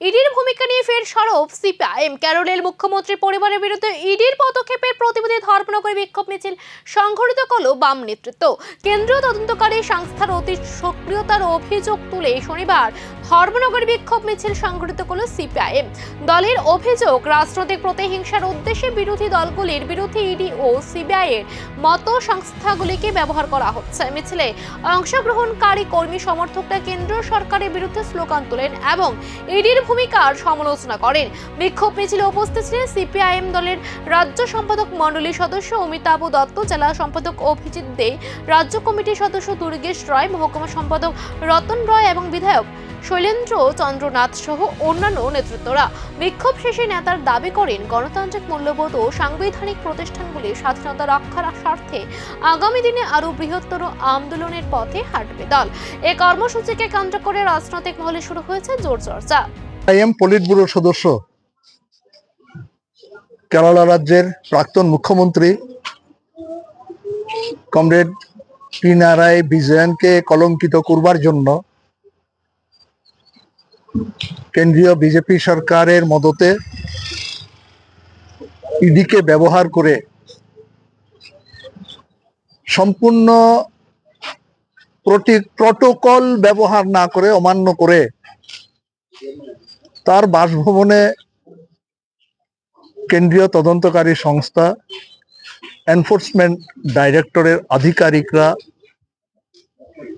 ইডির ভূমিকা নিয়ে ফের সরব সিপিআইএম। কেরলের মুখ্যমন্ত্রীর পরিবারের বিরুদ্ধে ইডির পদক্ষেপের প্রতিবাদে ধর্মনগরে বিক্ষোভ মিছিল সংঘটিত করল বাম নেতৃত্ব। কেন্দ্রীয় তদন্তকারী সংস্থার অতি সক্রিয়তার অভিযোগ তুলে শনিবার ধর্মনগরে বিক্ষোভ মিছিল সংঘটিত করল সিপিআইএম। দলের অভিযোগ, রাজনৈতিক প্রতিহিংসার উদ্দেশ্যে বিরোধী দলগুলির বিরুদ্ধে ইডি ও সিবিআই এর মতো সংস্থাগুলিকে ব্যবহার করা হচ্ছে। মিছিলে অংশগ্রহণকারী কর্মী সমর্থকরা কেন্দ্র সরকারের বিরুদ্ধে স্লোগান তোলেন এবং ইডির ভূমিকার সমালোচনা করেন। বিক্ষোভ মিছিলে উপস্থিত ছিলেন সিপিআইএম দলের রাজ্য সম্পাদক মণ্ডলীর সদস্য অমিতাভ দত্ত, জেলা সম্পাদক অভিজিৎ দে, রাজ্য কমিটির সদস্য দুর্গেশ রায়, মহকুমা সম্পাদক রতন রয় এবং বিধায়ক শৈলেন্দ্র চন্দ্রনাথ সহ অন্যান্য নেতৃত্বরা। বিক্ষোভ শেষে নেতার দাবি করেন, গণতান্ত্রিক মূল্যবোধ ও সাংবিধানিক প্রতিষ্ঠানগুলির স্বাধীনতা রক্ষার স্বার্থে আগামী দিনে আরো বৃহত্তর আন্দোলনের পথে হাঁটবে দল। এই কর্মসূচিকে কেন্দ্র করে রাজনৈতিক মহলে শুরু হয়েছে জোর চর্চা। পলিট ব্যুরো সদস্য, কেরালা রাজ্যের প্রাক্তন মুখ্যমন্ত্রী কমরেড পিনারাই বিজয়নকে কলঙ্কিত করবার জন্য কেন্দ্রীয় বিজেপি সরকারের মদতে ইডিকে ব্যবহার করে সম্পূর্ণ প্রটোকল ব্যবহার না করে, অমান্য করে তার বাসভবনে কেন্দ্রীয় তদন্তকারী সংস্থা এনফোর্সমেন্ট ডাইরেক্টরের আধিকারিকরা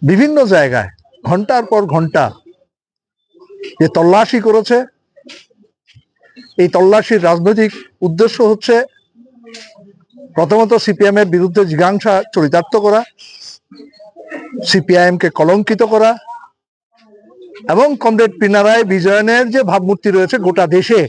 বিভিন্ন জায়গায় ঘন্টার পর ঘন্টা যে তল্লাশি করেছে, এই তল্লাশির রাজনৈতিক উদ্দেশ্য হচ্ছে প্রথমত সিপিএম এর বিরুদ্ধে জিজ্ঞাসা চরিতার্থ করা, সিপিআইএম কে কলঙ্কিত করা এবং কমরেড পিনারাই বিজয়নের যে ভাবমূর্তি রয়েছে গোটা দেশে,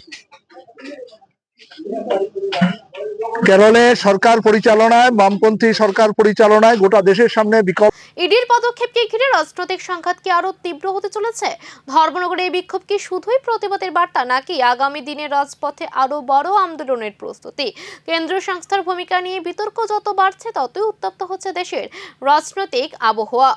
কেরলে সরকার পরিচালনায়, বামপন্থী সরকার পরিচালনায় গোটা দেশের সামনে বিকল্প। ইডির পদক্ষেপকে ঘিরে রাজনৈতিক সংঘাত কি আরো তীব্র হতে চলেছে? ধর্মনগরে এই বিক্ষোভ কি শুধুই প্রতিবাদের বার্তা, নাকি আগামী দিনে রাজপথে আরো বড় আন্দোলনের প্রস্তুতি? কেন্দ্রীয় সংস্থার ভূমিকা নিয়ে বিতর্ক যত বাড়ছে, ততই উত্তপ্ত হচ্ছে দেশের রাজনৈতিক আবহাওয়া।